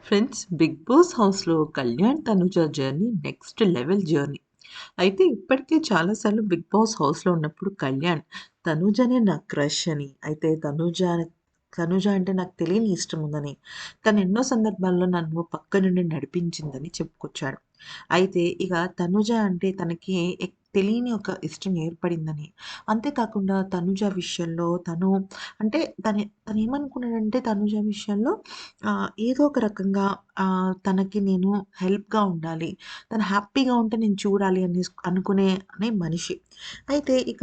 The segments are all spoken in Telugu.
ఫ్రెండ్స్ 'బిగ్ బాస్' హౌస్‌లో Kalyan, Tanuja journey next level journey. అయితే ఇప్పటికే చాలా సార్లు 'బిగ్ బాస్' హౌస్‌లో ఉన్నప్పుడు కళ్యాణ్ తనుజనే నా క్రష్ అని, అయితే తనుజ అంటే నాకు తెలియని ఇష్టం ఉందని, తను ఎన్నో సందర్భాల్లో నన్ను పక్క నుండి నడిపించిందని చెప్పుకొచ్చాడు. అయితే ఇక తనుజ అంటే తనకి తెలియని ఒక ఇష్టం ఏర్పడిందని, అంతేకాకుండా తనుజ విషయంలో అంటే తనేమనుకున్నాడంటే తనుజ విషయంలో ఏదో ఒక రకంగా తనకి నేను హెల్ప్‌గా ఉండాలి. తను హ్యాపీగా ఉంటే నేను చూడాలి అనుకునే మనిషి. అయితే ఇక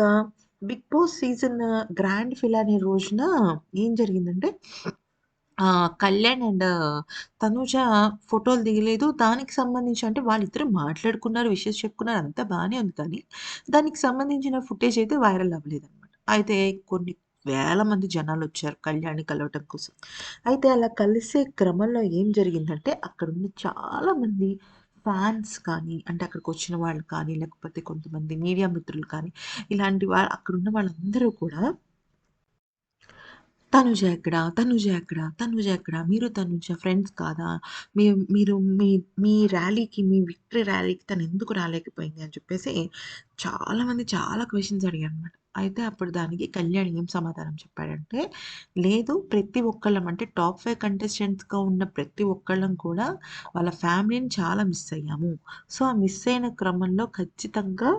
'Bigg Boss' season grand finale రోజున ఏం జరిగిందంటే కళ్యాణ్ అండ్ తనూజ ఫోటోలు దిగలేదు. దానికి సంబంధించి అంటే వాళ్ళిద్దరూ మాట్లాడుకున్నారు, విషెస్ చెప్పుకున్నారు అంతా బానే ఉంది కానీ, దానికి సంబంధించిన ఫుటేజ్ అయితే వైరల్ అవ్వలేదనమాట. అయితే కొన్ని వేల మంది జనాలొచ్చారు కళ్యాణ్‌ని కలవటం కోసం. అయితే అలా కలిసే క్రమంలో ఏం జరిగిందంటే, అక్కడున్న చాలా మంది ఫ్యాన్స్ కానీ, అంటే అక్కడికొచ్చిన వాళ్ళు కానీ, లేకపోతే కొంతమంది మీడియా మిత్రులు కానీ, ఇలాంటి అక్కడున్న వాళ్ళందరూ కూడా తనుజ ఎక్కడ? తనుజ ఎక్కడ? తనుజ ఎక్కడ? మీరు తనుజ ఫ్రెండ్స్ కాదా? మీ మీరు మీ మీ ర్యాలీకి మీ విక్టరీ ర్యాలీకి తనెందుకు రాలేకపోయింది అని చెప్పేసి చాలామంది చాలా క్వెషన్స్ అడిగారనమాట. అయితే అప్పుడు దానికి కళ్యాణ్ ఏం సమాధానం చెప్పాడంటే, లేదు ప్రతి ఒక్కళ్ళం అంటే టాప్ 5 కంటెస్టెంట్స్‌గా ఉన్న ప్రతి ఒక్కళ్ళం కూడా వాళ్ళ ఫ్యామిలీని చాలా మిస్ అయ్యాము. సో, ఆ మిస్ అయిన క్రమంలో ఖచ్చితంగా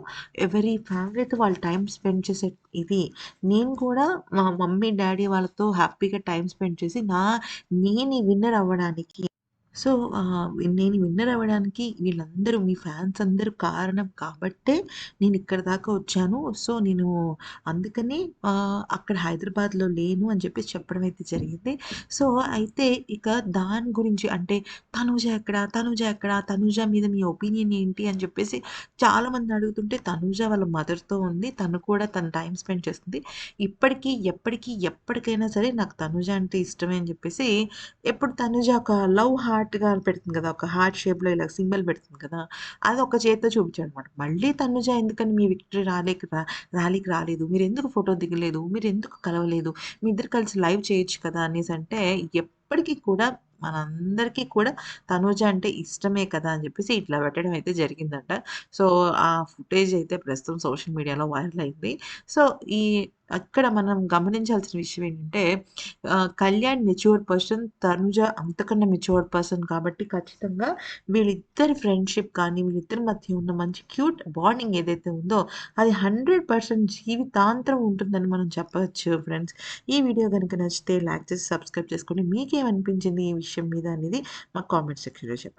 ఎవరి ఫ్యామిలీతో వాళ్ళు టైమ్ స్పెండ్ చేసే ఇది నేను కూడా మా మమ్మీ, డ్యాడీ వాళ్ళతో హ్యాపీగా టైమ్ స్పెండ్ చేసి నేను ఈ విన్నర్ అవ్వడానికి సో, నేను విన్నర్ అవ్వడానికి వీళ్ళందరూ మీ ఫ్యాన్స్ అందరూ కారణం కాబట్టే నేనిక్కడి దాకా వచ్చాను. సో, నేను అందుకని అక్కడ హైదరాబాద్‌లో లేను అని చెప్పేసి చెప్పడం అయితే జరిగింది. సో, అయితే ఇక దాని గురించి అంటే తనూజ ఎక్కడ? తనూజ ఎక్కడ? తనూజ మీద మీ ఒపీనియన్ ఏంటి? అని చెప్పేసి చాలామంది అడుగుతుంటే తనూజ వాళ్ళ మదర్‌తో ఉంది. తను కూడా తన టైమ్ స్పెండ్ చేస్తుంది. ఇప్పటికి, ఎప్పటికి, ఎప్పటికైనా సరే నాకు తనూజ అంటే ఇష్టమే అని చెప్పేసి ఎప్పుడు తనుజ ఒక లవ్ హార్ట్‌గా పెడుతుంది కదా! ఒక హార్ట్ షేప్‌లో ఇలా సింబల్ పెడుతుంది కదా! అది ఒక చేత్తో చూపించాడన్నమాట. మళ్ళీ తనుజ ఎందుకని మీ విక్టరీ ర్యాలీకి రాలేదు? మీరెందుకు ఫోటో దిగలేదు? మీరెందుకు కలవలేదు? మీ ఇద్దరు కలిసి లైవ్ చేయొచ్చు కదా! అనేసంటే ఎప్పటికి కూడా మనందరికీ కూడా తనూజ అంటే ఇష్టమే కదా! అని చెప్పేసి ఇట్లా పెట్టడం అయితే జరిగిందంట. సో, ఆ ఫుటేజ్ అయితే ప్రస్తుతం సోషల్ మీడియాలో వైరల్ అయింది. సో, ఈ అక్కడ మనం గమనించాల్సిన విషయం ఏంటంటే కళ్యాణ్ మెచ్యూర్డ్ పర్సన్, తనుజ అంతకన్నా మెచ్యూర్డ్ పర్సన్ కాబట్టి ఖచ్చితంగా వీళ్ళిద్దరి ఫ్రెండ్‌షిప్ కానీ, వీళ్ళిద్దరి మధ్య ఉన్న మంచి క్యూట్ బాండింగ్ ఏదైతే ఉందో అది 100% జీవితాంతరం ఉంటుందని మనం చెప్పవచ్చు ఫ్రెండ్స్. ఈ వీడియో గనుక నచ్చితే లైక్ చేసి, సబ్స్క్రైబ్ చేసుకోండి. మీకేమనిపించింది ఈ విషయం మీద అనేది మాకు కామెంట్ సెక్షన్‌లో చెప్పండి.